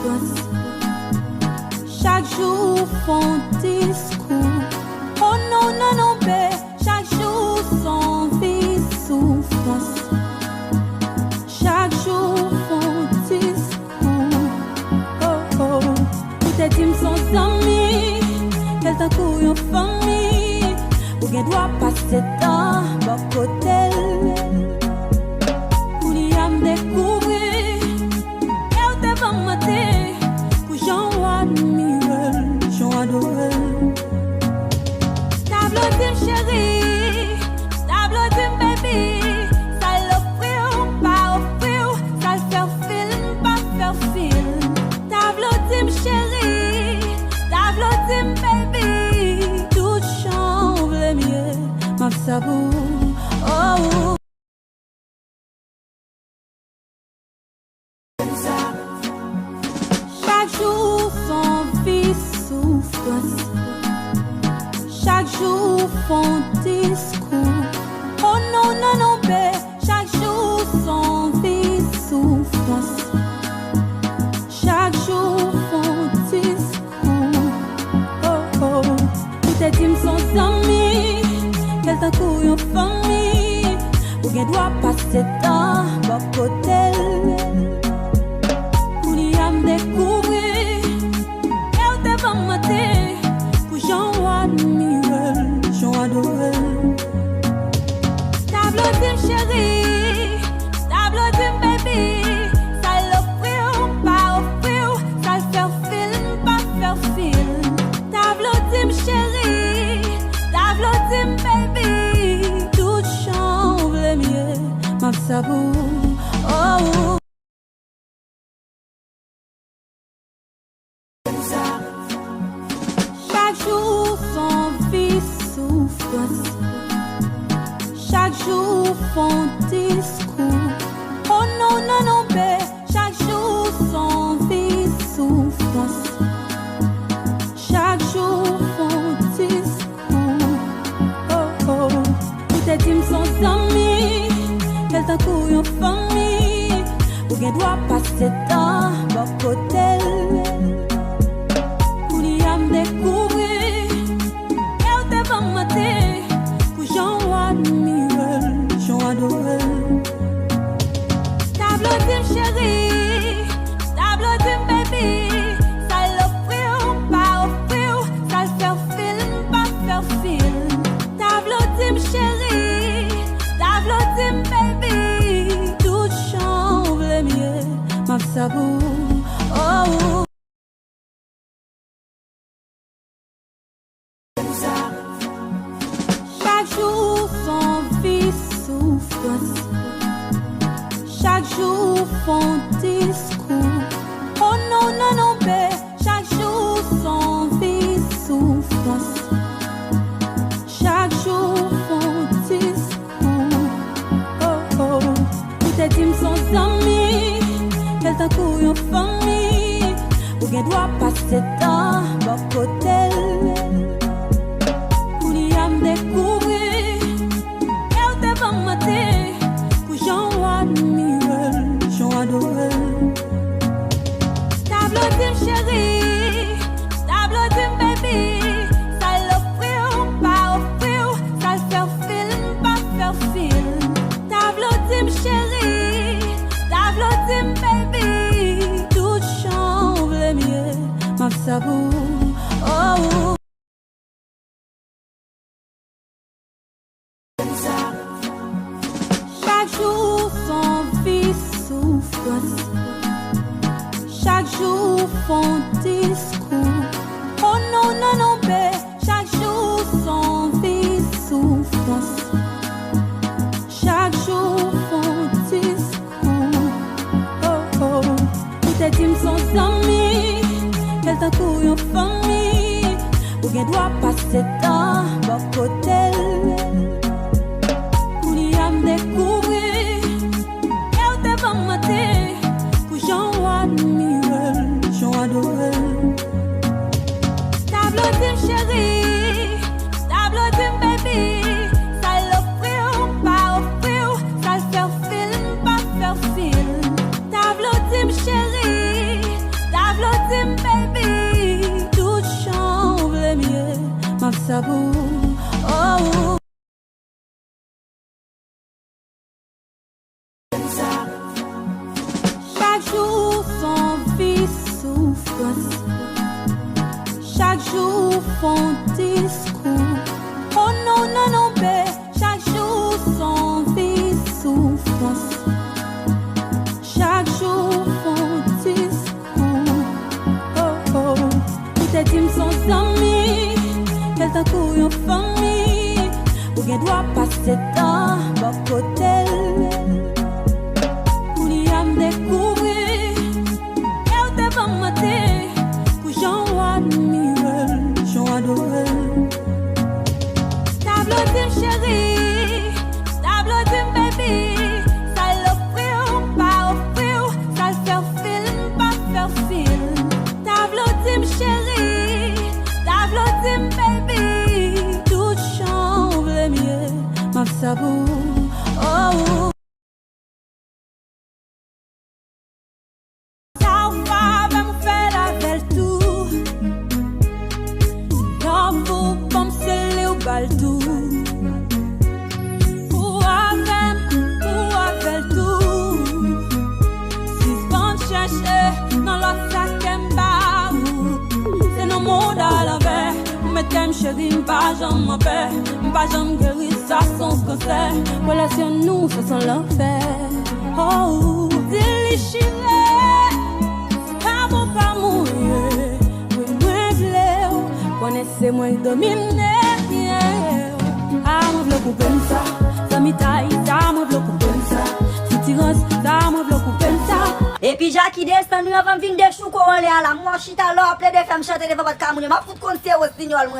souffrance. Chaque jour font discours. Oh non, non, non, bé. Chaque jour son vie souffrance. Chaque jour font discours. Oh oh. Tout est team sans amis. Quel temps pour une famille. Ou bien doit passer temps. Bon côté. Pour y am découvrir. Et on te va mater. Pour j'en admire. J'en adore. Tableau team chérie. Tableau team baby. Ça l'offrir, pas offrir. Ça le faire film, pas faire film. Tableau team chérie. Tableau team baby. Tout change le mieux. Ma sabou. Oh. Chaque jour son vie souffrance. Chaque jour font discours. Oh non, non, non, bé. Chaque jour son vie souffrance. Chaque jour font discours. Oh oh. Tout est team sans amis. Quel temps pour une famille. Ou bien doit passer temps. Bon côté. Pour y am découvrir. Et on te va mater. Pour j'en admire. J'en adore. Tableau team chérie. Tableau team baby. Ça l'offrir, pas offrir. Ça le faire film, pas faire film. Tableau team chérie. Tableau team baby. Tout change le mieux. Ma sabou. Oh. Chaque jour son vie souffrance. Chaque jour font discours. Oh non, non, non, bé. Chaque jour son vie souffrance. Chaque jour font discours. Oh oh. Tout est team sans amis. Quel temps pour une famille. Ou bien doit passer temps. Bon côté. Pour y am découvrir. Et on te va mater. Pour j'en admire. J'en adore. Tableau team chérie. Tableau team baby. Ça l'offrir, pas offrir. Ça le faire film, pas faire film. Tableau team chérie. Tableau team baby. Tout change le mieux. Ma sabou. Oh. Chaque jour son vie souffrance. Chaque jour font discours. Oh non, non, non, bé. Chaque jour son vie souffrance. Chaque jour font discours. Oh oh. Tout est team sans amis. Quel temps pour une famille. Ou bien doit passer temps. Bon côté. Pour y am découvrir. Et on te va mater. Pour j'en admire. J'en adore. Tableau team chérie. Tableau team baby. Ça l'offrir, pas offrir. Ça le faire film, pas faire film. Tableau team chérie. Tableau team baby. Tout change le mieux. Ma sabou. Oh. Chaque jour son vie souffrance. Chaque jour font discours. Oh non, non, non, bé. Chaque jour son vie souffrance. Chaque jour font discours. Oh oh. Tout est team sans amis. Quel temps pour une famille. Ou bien doit passer temps. Bon côté. Pour y am découvrir. Et on te va mater. Pour j'en admire. J'en adore. Tableau team chérie. Tableau team baby. Ça l'offrir, pas offrir. Ça le faire film, pas faire film. Tableau team chérie. Tableau ma sabou. Oh. Chaque jour son vie souffrance. Chaque jour font discours. Oh non, non, non, bé. Chaque jour son vie souffrance. Chaque jour font discours. Oh oh. Tout est dit son ami. Quel temps pour une famille. Ou bien doit passer temps. Bon côté. Pour y am découvrir. Elle te va mater. Pour j'en admire. J'en adore. Tableau de chérie. Tableau de baby. Ça l'offrir, pas offrir. Ça le faire film, pas faire film. Tableau de chérie. Tableau de baby. Tout change le mieux. Ma sabou. Oh. Ça va me faire la belle tour. Non, vous pensez au bal tout. Pour faire tout. Si vous cherchez dans l'autre sac en bas. C'est nos mots à l'envers. Mettez-moi chérie, m'pas j'en m'en paix. M'pas j'en guérir, ça son concert. Relation nous, ça sent l'enfer. Oh, déchiré. Pas bon, pas mouillé. Oui, moi, vlew. Connaissez-moi, dominé. Ah, moi, vlew koupem ça. Ça m'itaille, ça, moi, vlew koupem ça. Si tu roses, ça, moi, vlew koupem ça. Et puis Jackie descend nous avant de venir des choux qu'on est à la moi chita là, plein de femmes chanter devant votre camoune. Ma fout compte c'est au signal moi.